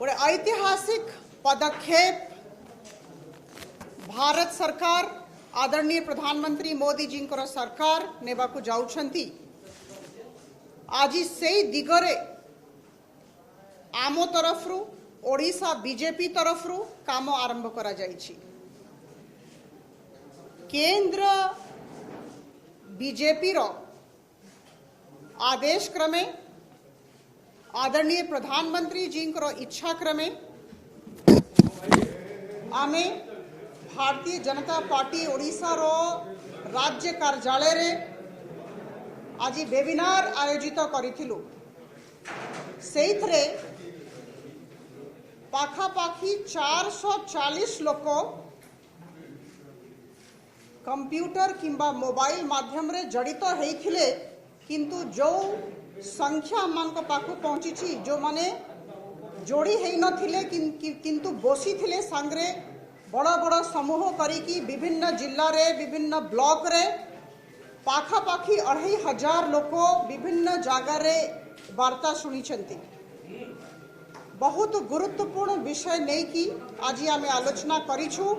गोटे ऐतिहासिक पदक्षेप भारत सरकार आदरणीय प्रधानमंत्री मोदी जी सरकार नेबा को जाउछंती। आज से दिगरे आमो तरफ ओडिशा बीजेपी तरफ काम आरंभ करा जाइछि। केंद्र बीजेपी रो आदेश क्रमे आदरणीय प्रधानमंत्री जी इच्छा क्रमे आमे भारतीय जनता पार्टी ओडिशा रो राज्य कार्यालय रे आज वेबिनार आयोजित करिथिलु। सेइथरे पाखापाखी 440 लोक कंप्यूटर किंबा मोबाइल माध्यम रे जड़ित होइथिले, किंतु जो संख्या मान पाखु पहुंची जो माने जोड़ी हेई नथिले किंतु बसी थिले संगरे बड़ बड़ समूह करिकी विभिन्न जिल्ला रे विभिन्न ब्लॉक रे पाखापाखी 2500 लोक विभिन्न जगह रे वार्ता शुणिछंती। बहुत गुरुत्वपूर्ण विषय नहीं कि आज आमे आलोचना करिछु।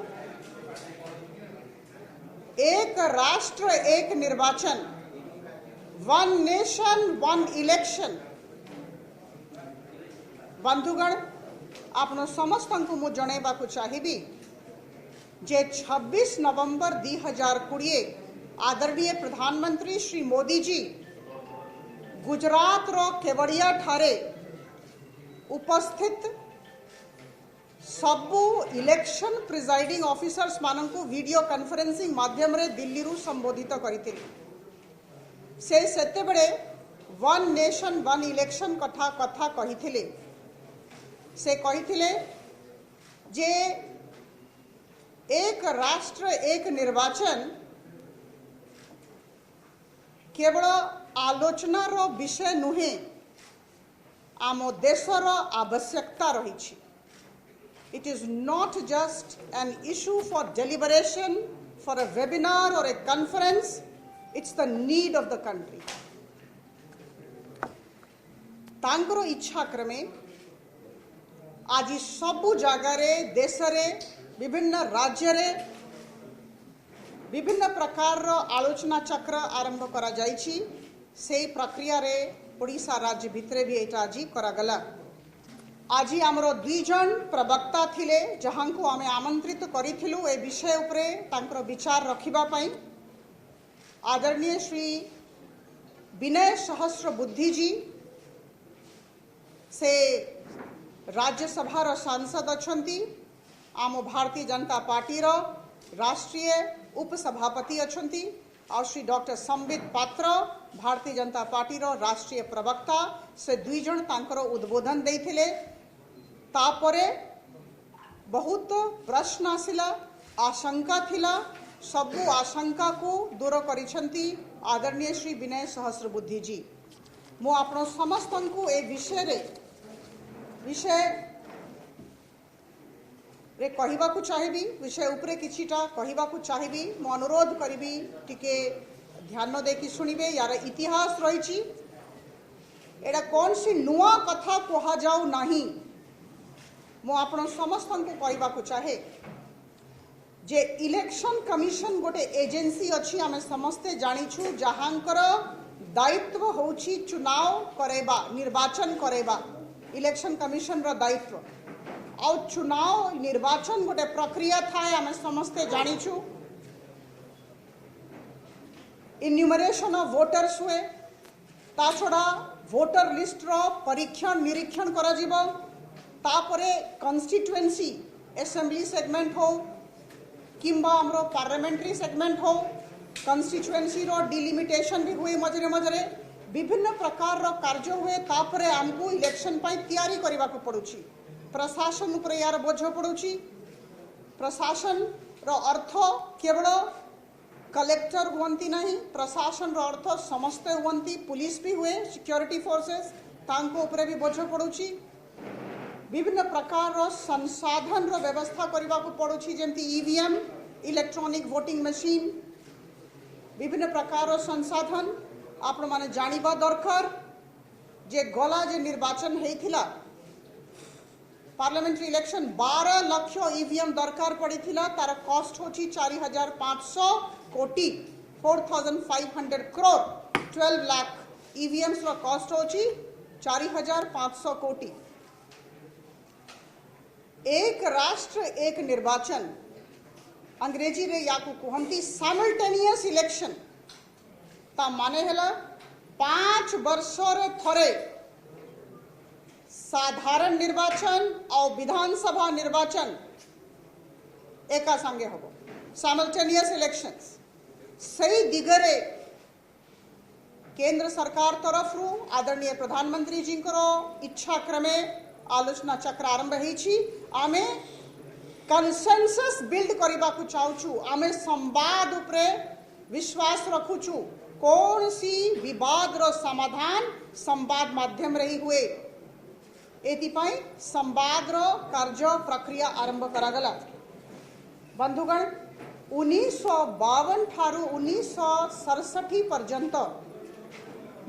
एक राष्ट्र एक निर्वाचन, वन नेशन वन इलेक्शन। बंधुगण, आपनो समस्त को मु जणेबा को चाहिबी जे 26 नवंबर 2020 आदरणीय प्रधानमंत्री श्री मोदी जी गुजरात रो केवड़िया ठारे उपस्थित सबू इलेक्शन प्रिजाइडिंग ऑफिसर्स मानन को वीडियो कॉन्फ्रेंसिंग माध्यम रे दिल्ली रु संबोधित करिथिले। से सेते बड़े वन नेशन वन इलेक्शन कथा कहिथिले। से कहिथिले जे एक राष्ट्र एक निर्वाचन केवल आलोचना रो विषय नुहे, आमो देशर आवश्यकता रही। It is not just an issue for deliberation, for a webinar or a conference. It's the need of the country. तांकरो इच्छा क्रमे आज सबु जगह रे देश रे विभिन्न राज्य रे विभिन्न प्रकार रो आलोचना चक्र आरंभ करा जाइछि। से प्रक्रिया रे ओडिशा राज्य भितरे भी एटा आज करागला। आज आमरो 2 जन प्रवक्ता थिले जहां को आमे आमंत्रित करिथिलु ए विषय उपरे तांकर विचार रखिबा पई। आदरणीय श्री विनय सहस्रबुद्धि जी से राज्यसभा रो सांसद अछंती, आम भारतीय जनता पार्टी रो राष्ट्रीय उपसभापति अछंती, और श्री डॉक्टर संबित पात्र भारतीय जनता पार्टी रो राष्ट्रीय प्रवक्ता से 2 जन तांकर उद्बोधन देइथिले। तापरे बहुत प्रश्न आसिला, आशंका थिला, सबु आशंका को दूर करिसंती आदरणीय श्री विनय सहस्रबुद्धि जी। मु आपनो समस्त को ए विषय रे कहिबा को चाहिबी, विषय उपरे किछिटा कहिबा को चाहिबी। मु अनुरोध करिबी टिके ध्यान देखि सुनिबे। यार इतिहास रहिछि, एडा कौन सी नुआ कथा कहा जाऊ नाही। मु आपण समस्त को कहिबा को चाहे जे इलेक्शन कमिशन गोटे एजेंसी अछि, आमे समस्ते जानिछु, जहांकर दायित्व होछि चुनाव करेबा, निर्वाचन करेबा। इलेक्शन कमिशन रो दायित्व आ चुनाव निर्वाचन गोटे प्रक्रिया थाए, आमे समस्ते जानिछु। इन्यूमरेशन ऑफ वोटर्स हुए, ता छड़ा वोटर लिस्ट रो परीक्षण निरीक्षण करा जिवो, तापरे कॉन्स्टिट्युएंसी असेंबली सेगमेंट हो किंबा हमरो पार्लियामेंट्री सेगमेंट हो, कॉन्स्टिट्युएंसी रो डिलिमिटेशन भी हुए, मजरे मजरे विभिन्न प्रकार रो कार्य हुए। तापरे हमको इलेक्शन पई तैयारी करबा को पड़ुछि। प्रशासन ऊपर यार बोझ पड़ुछि। प्रशासन रो अर्थ केवल कलेक्टर हुअंती नहीं, प्रशासन रो अर्थ समस्ते हुअंती, पुलिस भी हुए, सिक्योरिटी फोर्सेस तांको ऊपर भी बोझ पड़ुछि। विभिन्न प्रकार रो संसाधन रो व्यवस्था करबा को पड़ुछि, जेमति ईवीएम, इलेक्ट्रॉनिक वोटिंग मशीन, विभिन्न प्रकार रो संसाधन आपण माने जानिबा दरकार जे गला जे निर्वाचन हेइथिला पार्लियामेंट्री इलेक्शन 12 लाख ईवीएम दरकार पड़ी थिला तार कॉस्ट होची 4500 कोटी 4500 करोड़ 12 लाख ईवीएम्स रो कॉस्ट होची 4500 कोटी। एक राष्ट्र एक निर्वाचन अंग्रेजी रे याकू कहंती साइमल्टेनियस इलेक्शन ता माने हला 5 वर्ष रे थरे साधारण निर्वाचन और विधानसभा निर्वाचन एका संगे हबो साइमल्टेनियस इलेक्शंस सही दिगरे केंद्र सरकार तरफ रु आदरणीय प्रधानमंत्री जी इच्छा क्रमे आलोचना चक्र आरंभ होईछि। आमे कंसेंसस बिल्ड करबा को चाहूछु, आमे संवाद उपरे विश्वास रखुछु, कौन सी विवाद रो समाधान संवाद माध्यम रही हुए एतिपाई संवाद रो कार्य प्रक्रिया आरंभ करागला। बंधुगण 1952 ठारू 1967 पर्यंत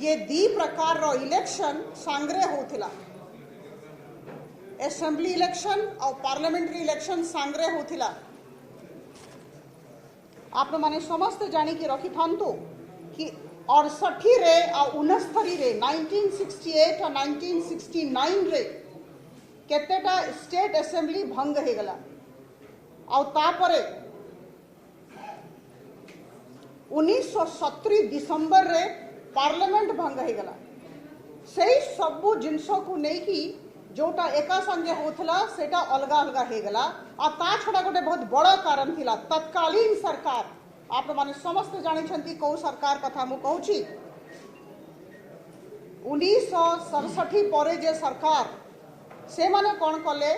ये दी प्रकार रो इलेक्शन सांग्रे होथिला। असेंबली इलेक्शन और पार्लियामेंट्री इलेक्शन सांग्रे होथिला। आप माने समस्त जानी कि रखी थांतु कि 68 रे और 69 रे 1968 और 1969 रे केतेटा स्टेट असेंबली भंग हे गला और तापरे 1970 दिसंबर रे पार्लियामेंट भंग हे गला। सही सबु जिनसो को नहीं कि जोटा एका संगे होथला सेटा अलगा अलगा हे गला आ ता छडा गोटे बहुत बड़ कारण थिला तत्कालीन सरकार। आप माने समस्त जानि छंती को सरकार कथा मु कहूची 1967 परे जे सरकार से माने कोन कले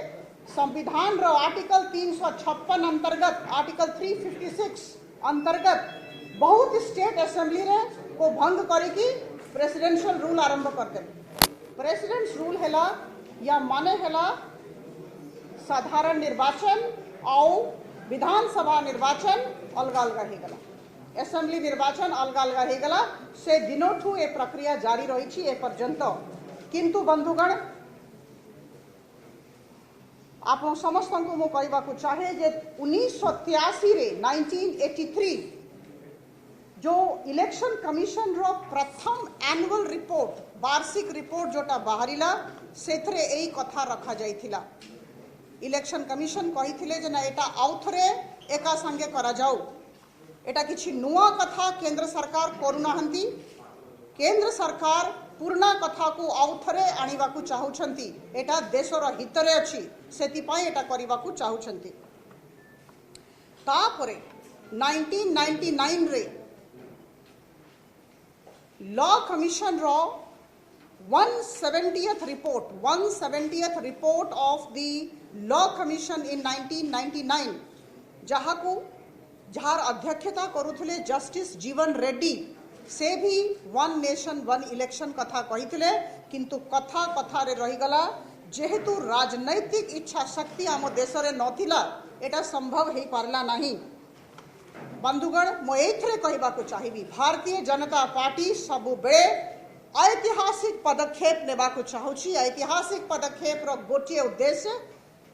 संविधान रो आर्टिकल 356 अंतर्गत आर्टिकल 356 अंतर्गत बहुत स्टेट असेंबली रे को भंग करिकी प्रेसिडेंशियल रूल आरंभ कर दे। प्रेसिडेंट्स रूल हैला या माने हैला साधारण निर्वाचन और विधानसभा निर्वाचन अलग अलग हे गला, असेंबली निर्वाचन अलग अलग हे गला। से दिनोठू ए प्रक्रिया जारी रही ए पर्यंत। किंतु बंधुगण आप समस्त को मु कहबा को चाहे जे 1983 रे 1983 जो इलेक्शन कमिशन रो प्रथम एनुअल रिपोर्ट वार्षिक रिपोर्ट जोटा बाहरिला सेथरे एई कथा रखा जाइथिला। इलेक्शन कमिशन कहिथिले जे ना एटा आउथरे एका संगे करा जाऊ, एटा किछि नुआ कथा केंद्र सरकार करूनाहंती। केंद्र सरकार पुराना कथा को आउथरे आनिबा को चाहुछंती, एटा देशर हितरे अछि सेति पई एटा करिबा को चाहुछंती। तापरे 1999 रे लॉ कमिशन रो 170th report of the law commission in 1999 जहार अध्यक्षता करुथले जस्टिस जीवन रेड्डी से भी वन नेशन वन इलेक्शन कथा कहिथिले। किंतु कथा कथा रे रही गला जेहेतु राजनैतिक इच्छा शक्ति आम देश रे नथिला एटा संभव हे पारला नहीं। बंधुगण मो एथरे कहबा को चाहिबी भारतीय जनता पार्टी सबु बेले ऐतिहासिक पदक्षेप नेबा को चाहूची। ऐतिहासिक पदक्षेप रो गोटिए उद्देश्य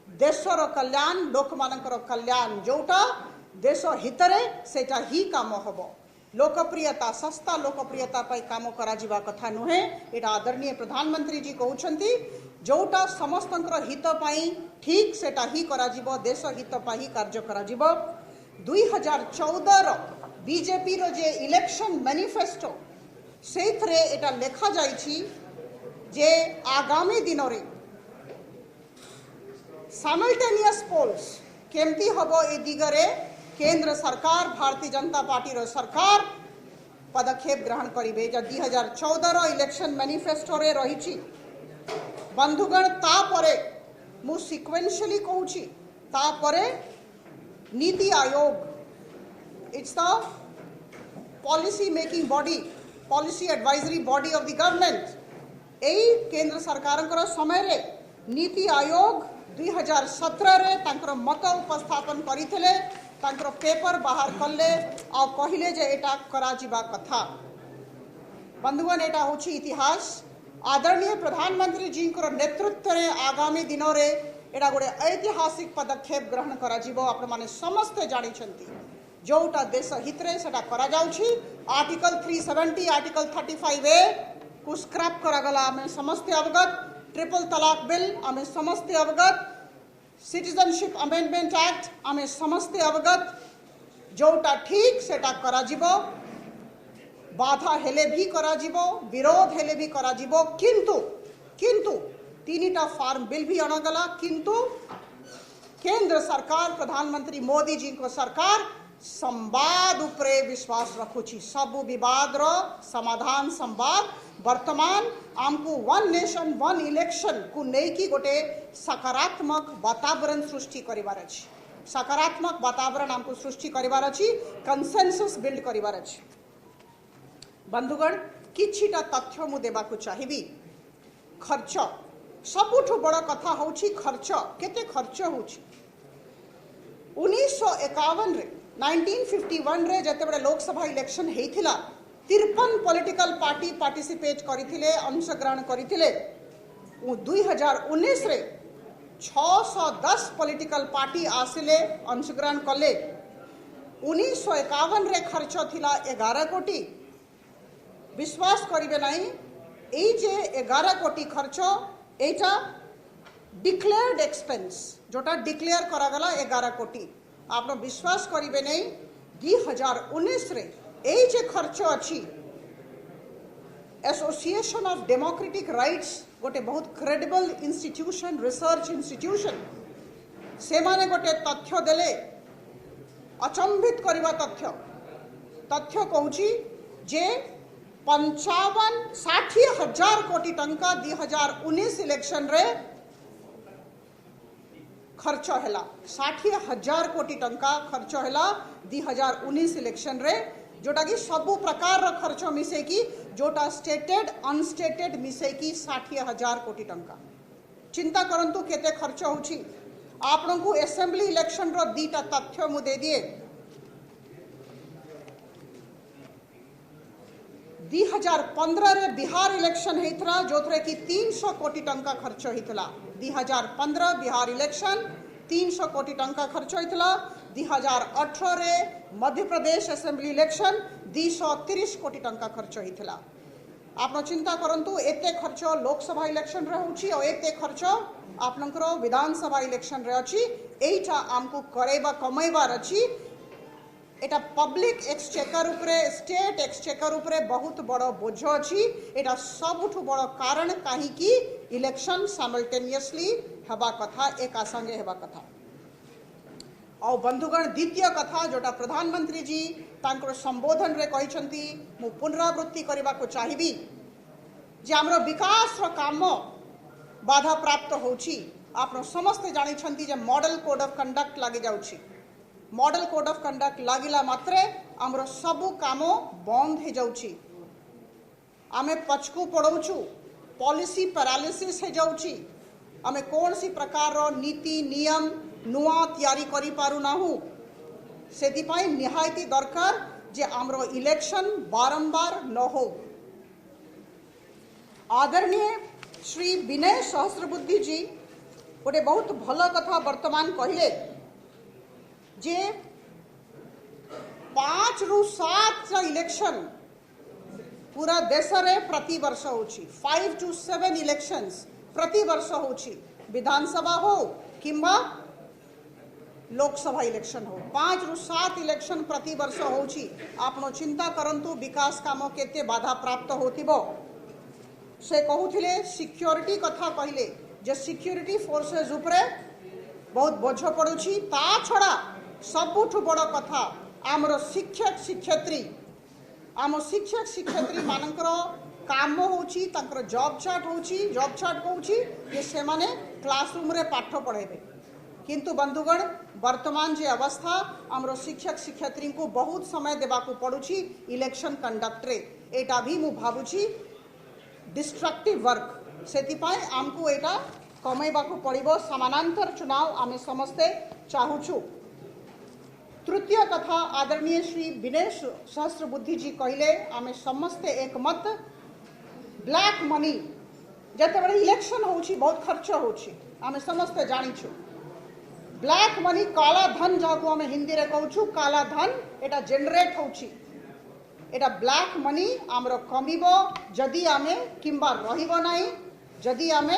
देशर कल्याण लोक मानकर कल्याण जोटा देश हितरे सेटा ही काम हबो। लोकप्रियता सस्ता लोकप्रियता पाई काम करा जिबा कथा नुहे, एटा आदरणीय प्रधानमंत्री जी कहउछंती जोटा समस्तंकर हित पाई ठीक सेटा ही करा जिवो, देश हित पाई कार्य करा जिवो। 2014 रो बीजेपी रो जे इलेक्शन मैनिफेस्टो सेथरे एटा लेखा जाइछि जे आगामी दिनों रे साइमल्टेनियस पोल्स केमती हबो ए दिगरे केंद्र सरकार भारतीय जनता पार्टी रो सरकार पदक्षेप ग्रहण करिबे। जे 2014 रो इलेक्शन मैनिफेस्टो रे रहिछि। बंधुगण तापरे मु सिक्वेंशियली कहूछि तापरे NITI Aayog it's the policy making body policy advisory body of the government. एई केंद्र सरकार समय रे नीति आयोग 2017 रे तांकर मत उपस्थापन करिथिले, तांकर पेपर बाहर कले और कहिले जे एटा करा जिबा कथा। बंधुगण एटा होछि इतिहास। आदरणीय प्रधानमंत्री जी को नेतृत्व रे आगामी दिनों रे एटा गोटे ऐतिहासिक पदक्षेप ग्रहण करा जिवो आपण माने समस्त जानि छंती जोटा देश हित रे सेटा करा जाउछि आर्टिकल 370 आर्टिकल 35A को स्क्रैप करा गला आमे समस्त अवगत ट्रिपल तलाक बिल आमे समस्त अवगत सिटीजनशिप अमेंडमेंट एक्ट आमे समस्त अवगत जोटा ठीक सेटा करा जिवो बाधा हेले भी करा जिवो विरोध हेले भी करा जिवो किंतु तीनटा फार्म बिल भी अणागला किंतु केंद्र सरकार प्रधानमंत्री मोदी जी को सरकार संवाद उपरे विश्वास रखुची सब विवाद रो समाधान संवाद वर्तमान आमको वन नेशन वन इलेक्शन को नेकी गोटे सकारात्मक वातावरण सृष्टि करिवार अछि सकारात्मक वातावरण आमको सृष्टि करिवार अछि कंसेंसस बिल्ड करिवार अछि बंधुगण किछिटा तथ्य मु देबाकू चाहिबी खर्च सबुठु बड़ कथा होछि खर्च केते खर्च होछि 1951 रे 1951 रे जते बड़े लोकसभा इलेक्शन हेइथिला 53 पॉलिटिकल पार्टी पार्टिसिपेट करिथिले अंशग्रहण करिथिले 2019 रे 610 पॉलिटिकल पार्टी आसिले अंशग्रहण कले 1951 रे खर्च थिला 11 कोटी विश्वास करिवे नहीं ए जे 11 कोटी खर्च एटा डिक्लेयर्ड एक्सपेंस जोटा डिक्लेयर करा गला 11 कोटी आप विश्वास करिवे नहीं 2019 रे ए जे खर्च अछि एसोसिएशन ऑफ डेमोक्रेटिक राइट्स गोटे बहुत क्रेडिबल इंस्टीट्यूशन रिसर्च इंस्टीट्यूशन से माने गोटे तथ्य देले अचंभित करवा तथ्य कहूची जे 55-60 कोटी टंका 2019 इलेक्शन रे खर्च हैला 60,000 कोटी टंका खर्च हैला 2019 इलेक्शन रे जोटा कि सबु प्रकार रो खर्च मिसे की जोटा स्टेटेड अनस्टेटेड मिसे की 60,000 कोटी टंका चिंता करंतु केते खर्च होछि आपन को असेंबली इलेक्शन रो दीटा तथ्य मु दे दिए 2015 रे बिहार इलेक्शन हेतरा जोथरे की 300 कोटी टंका खर्च होइतला 2015 बिहार इलेक्शन 300 कोटी टंका खर्च होइतला 2018 रे मध्य प्रदेश असेंबली इलेक्शन 230 कोटी टंका खर्च होइतला आपन चिंता करंतु एते खर्च लोकसभा इलेक्शन रे होछि और एते खर्च आपनकर विधानसभा इलेक्शन रे अछि एटा हमको करेबा कमैबार अछि एटा पब्लिक एक्सचेकर उपरे स्टेट एक्सचेकर उपरे बहुत बड़ बोझ अछि एटा सबुठु बड़ कारण काहे कि इलेक्शन साइमल्टेनियसली हेबा कथा एका संगे हेबा कथा और बंधुगण द्वितीय कथा जोटा प्रधानमंत्री जी तांकर संबोधन रे कहिसंती मु पुनरावृत्ति करबा को चाहिबी जे हमरो विकास रो काम बाधा प्राप्त होछि आपन समस्त जानि छंती जे मॉडल कोड ऑफ कंडक्ट लागि जाउछि मॉडल कोड ऑफ कंडक्ट लागिला मात्रे हमरो सबु काम बंद हे जाउछि आमे पछकू पड़ौछु पॉलिसी पैरालिसिस हे जाउछि आमे कौन सी प्रकार रो नीति नियम नुआ तैयारी करि पारु नाहु सेति पई निहायती दरकार जे हमरो इलेक्शन बारंबार न हो आदरणीय श्री विनय सहस्रबुद्धि जी गोटे बहुत भल कथा वर्तमान कहले जे 5 रु 7 इलेक्शन पूरा देश रे प्रति वर्ष होछि 5 to 7 इलेक्शंस प्रति वर्ष होछि विधानसभा हो किंबा लोकसभा इलेक्शन हो 5 रु 7 इलेक्शन प्रति वर्ष होछि आपनो चिंता करंतु विकास काम केते बाधा प्राप्त होतिबो से कहूथिले सिक्योरिटी कथा कहले जे सिक्योरिटी फोर्सेस उपरे बहुत बोझ पड़ुछि ता छड़ा सबुठु बड़ कथा आमर शिक्षक शिक्षयित्री मानकर काम होची तांकर जॉब चार्ट होची जे से माने क्लासरूम रे पाठ पढ़ेबे किंतु बंधुगण वर्तमान जे अवस्था आमर शिक्षक शिक्षयित्री को बहुत समय देबा को पड़ुछि इलेक्शन कंडक्ट रे एटा भी मु भाबुछि डिस्ट्रक्टिव वर्क सेति पाए हमको एटा कमेबा को पड़िबो समानांतर चुनाव आमे समस्ते चाहुछु तृतीय कथा आदरणीय श्री विनय सहस्रबुद्धि जी कहले आमे समस्ते एकमत ब्लैक मनी जते बड़े इलेक्शन होछि बहुत खर्च होछि आमे समस्त जानिछु ब्लैक मनी काला धन जाको आमे हिंदी रे कहूछु काला धन एटा जनरेट होछि एटा ब्लैक मनी आमरो कमिबो जदि आमे किंबा रहिबो नाही जदि आमे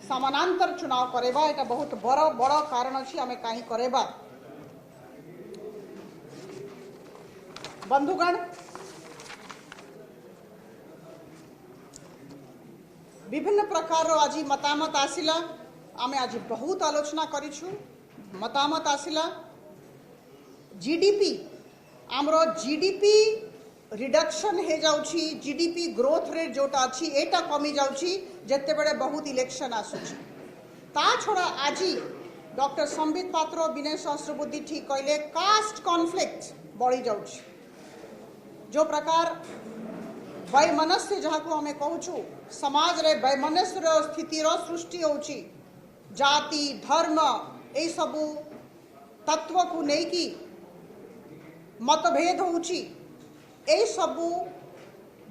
समानांतर चुनाव करेबा एटा बहुत बड़ बड़ कारण अछि आमे काहे करेबा बंधुगण विभिन्न प्रकार आज मतामत आसिला आमे आज बहुत आलोचना करिछु मतामत आसिला जीडीपी आमरो जीडीपी रिडक्शन हे जाउछि जीडीपी ग्रोथ रेट जोटा अछि एटा कमी जाउछि जते बेले बहुत इलेक्शन आसुछि ता छोड़ा आज डॉक्टर संबित पात्र विनय सहस्रबुद्धि ठीक कहले कास्ट कॉन्फ्लिक्ट बढ़ी जाउछि जो प्रकार वैमनस्य जहाँ को हमें कहूँ समाज रे वैमनस्य स्थिति सृष्टि होची जाति धर्म ए सबू तत्व को नहीं कि मतभेद होची ए सबू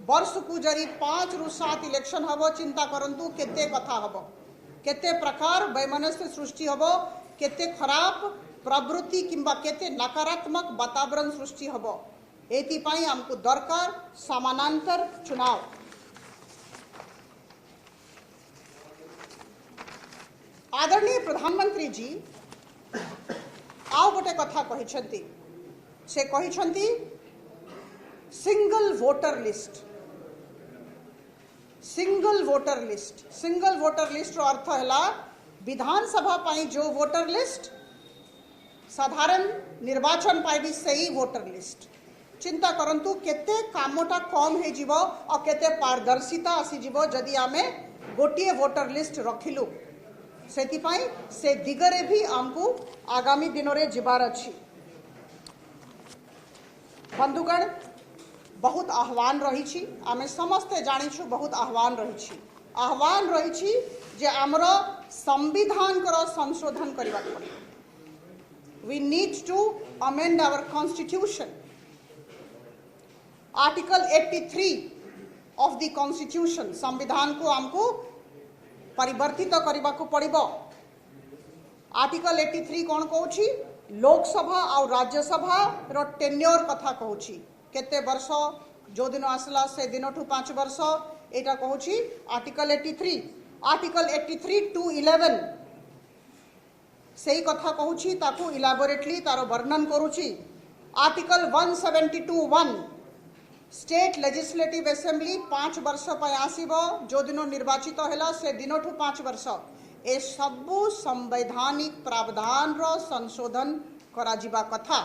वर्ष को जरी 5 रु 7 इलेक्शन हबो चिंता करंतु केते कथा हबो केते प्रकार वैमनस्य सृष्टि हबो केते खराब प्रवृत्ति किंबा केते नकारात्मक वातावरण सृष्टि हबो एथिपाई हमको दरकार समानांतर चुनाव आदरणीय प्रधानमंत्री जी आउ गोटे कथा कहिछंती से कहिछंती single voter list single voter list रो अर्थ हैला विधानसभा पाई जो वोटर लिस्ट साधारण निर्वाचन पाई भी सही वोटर लिस्ट चिंता करंतु केते कामटा कम हे जीवो और केते पारदर्शिता आसी जीवो जदि आमे गोटिए वोटर लिस्ट रखिलु सेति पाई से दिगरे भी हमको आगामी दिनों रे जिबार अछि बंधुगण बहुत आह्वान रही छी आमे समस्ते जानि छु बहुत आह्वान रही छी जे हमरो संविधान करो संशोधन करबा पड़े we need to amend our constitution article 83 of the constitution संविधान को हमको परिवर्तित करबा को पड़िबो आर्टिकल 83 कौन कहूची लोकसभा और राज्यसभा रो टेन्योर कथा कहूची केते वर्ष जो दिन आसला से दिनठू 5 वर्ष एटा कहूची आर्टिकल 83 टू 11 सेही कथा कहूची ताकू इलाबोरेटली तारो वर्णन करूची आर्टिकल 172(1) स्टेट लेजिस्लेटिव असेंबली 5 वर्ष पर आसीबो जो दिन निर्वाचित हैला से दिनठू 5 वर्ष ए सबु संवैधानिक प्रावधान रो संशोधन करा जिबा कथा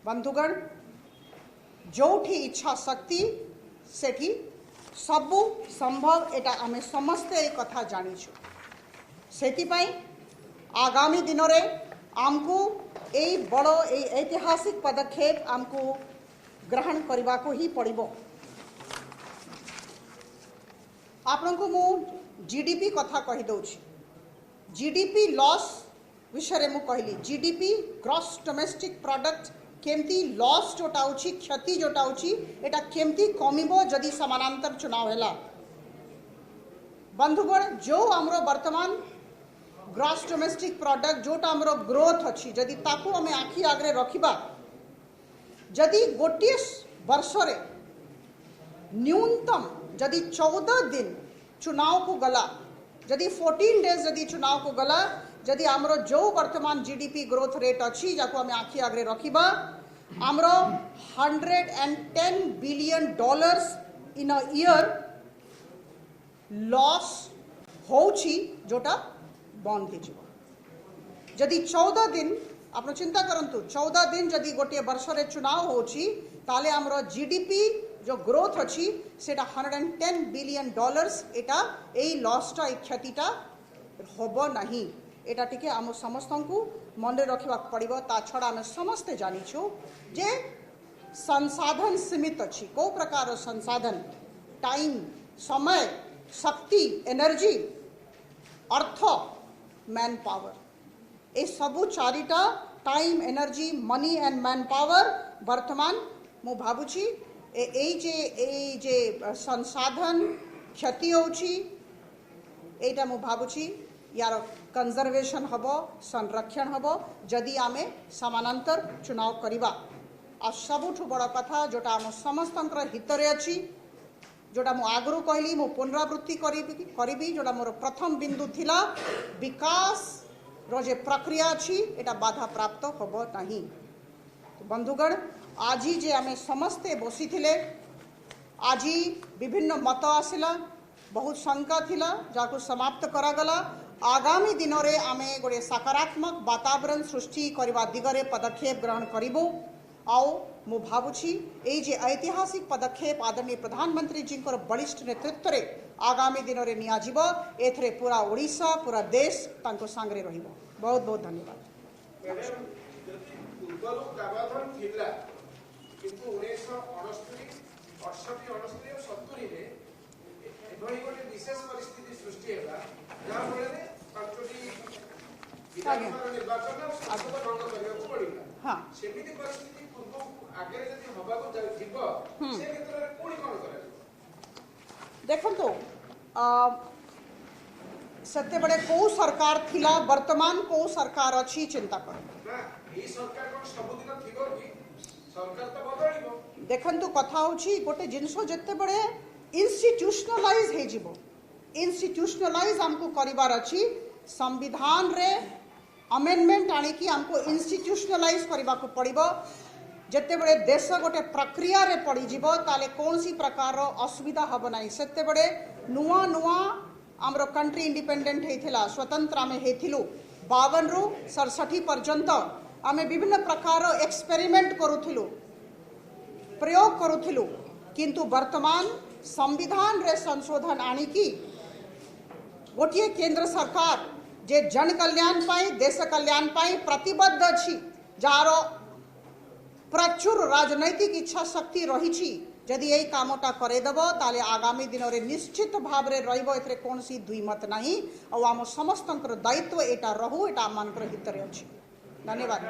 बंधुगण जोठी इच्छा शक्ति सेठी सबु संभव एटा आमे समस्ते ए कथा जानिछु सेति पई आगामी दिनों रे आमको ए बड़ो ए ऐतिहासिक पदक्षेप आमको ग्रहण करबा को ही पड़िबो आपन को मु जीडीपी कथा कहि दउछि जीडीपी लॉस विषय रे मु कहली जीडीपी ग्रॉस डोमेस्टिक प्रोडक्ट केमती लॉस जोटा होछि क्षति जोटा होछि एटा केमती कमिबो जदि समानांतर चुनाव हैला बंधुगण जो हमरो वर्तमान ग्रॉस डोमेस्टिक प्रोडक्ट जोटा हमरो ग्रोथ अछि जदि ताकू हमें आखि आगरे रखिबा जदि गोटे वर्ष रे न्यूनतम जदि 14 दिन चुनाव को गला जदि 14 डेज जदि चुनाव को गला जदि हमरो जो वर्तमान जीडीपी ग्रोथ रेट अछि जाको हमें आखि आगरे रखिबा हमरो $110 billion in a year loss होछि जोटा बंद हे जिवो जदि 14 दिन आप चिंता करंतु 14 दिन जदि गोटे वर्ष रे चुनाव होछि ताले हमरो जीडीपी जो ग्रोथ अछि सेटा $110 बिलियन एटा एई लॉसटा ए क्षतिटा होबो नाही एटा टिके हम समस्त को मन रखा पड़ो ता छड़ा आम समस्ते जानिछु जे संसाधन सीमित अच्छी को प्रकार संसाधन टाइम समय शक्ति एनर्जी अर्थ मैन पावर ए सबू चारिटा time energy money and man power वर्तमान मु भाबुची ए जे संसाधन क्षति होची एटा मु भाबुची यार कंजर्वेशन हम संरक्षण हम जदि आम समानांतर चुनाव करवा आ सबुठ बड़ कथा जोटा आम समस्त हितर अच्छी जोटा मु आगु कहली मु पुनरावृत्ति करी जोटा मोर प्रथम बिंदु थिला विकास रो जे प्रक्रिया अच्छी एटा बाधा प्राप्त हम नहीं। तो बंधुगण आज जे आम समस्ते बसी थिले आज विभिन्न मत आसिला बहुत शंका थिला जाको समाप्त करागला आगामी दिन में आम गोटे सकारात्मक वातावरण सृष्टि करने दिगरे पदक्षेप ग्रहण करूँ आओ मु भावुछि एई जे ऐतिहासिक पदक्षेप आदरणीय प्रधानमंत्री जी बलिष्ठ नेतृत्व रे आगामी दिन में नियाजिब एथरे पूरा ओडिशा पूरा देश तांको सांगरे रहिबो। बहुत बहुत धन्यवाद। हाँ देखो तो सत्य बड़े को सरकार थिला वर्तमान को सरकार अच्छी चिंता कर देखु कथा होची गोटे जिनस जिते बड़े इंस्टीट्यूशनलाइज हे जिवो इंस्टीट्यूशनलाइज हमको करिवार अच्छी संविधान रे अमेंडमेंट आनिकी हमको इंस्टीट्यूशनलाइज करने को पड़िबो जिते बड़े देश गोटे प्रक्रिया रे पड़ी जिवो ताले कौन सी प्रकार असुविधा हब नहीं सेते बड़े नुआ नुआ आमर कंट्री इंडिपेंडेंट हेथिला स्वतंत्र आमे हेथिलु 52 रु 67 पर्यंत आमे विभिन्न प्रकार एक्सपेरिमेंट करूथिलु प्रयोग करूथिलु किंतु वर्तमान संविधान रे संशोधन आनिकी गोटे केंद्र सरकार जे जन कल्याण पाई देश कल्याण पाई प्रतिबद्ध अछि जार प्रचुर राजनैतिक इच्छा शक्ति रही जदि यही कामटा करेदेव ताले आगामी दिन में निश्चित भाव में रहिबो एथरे कोनसी दुई मत नहीं और आम समस्त दायित्व एटा रहू एटा आम हित अच्छी। धन्यवाद।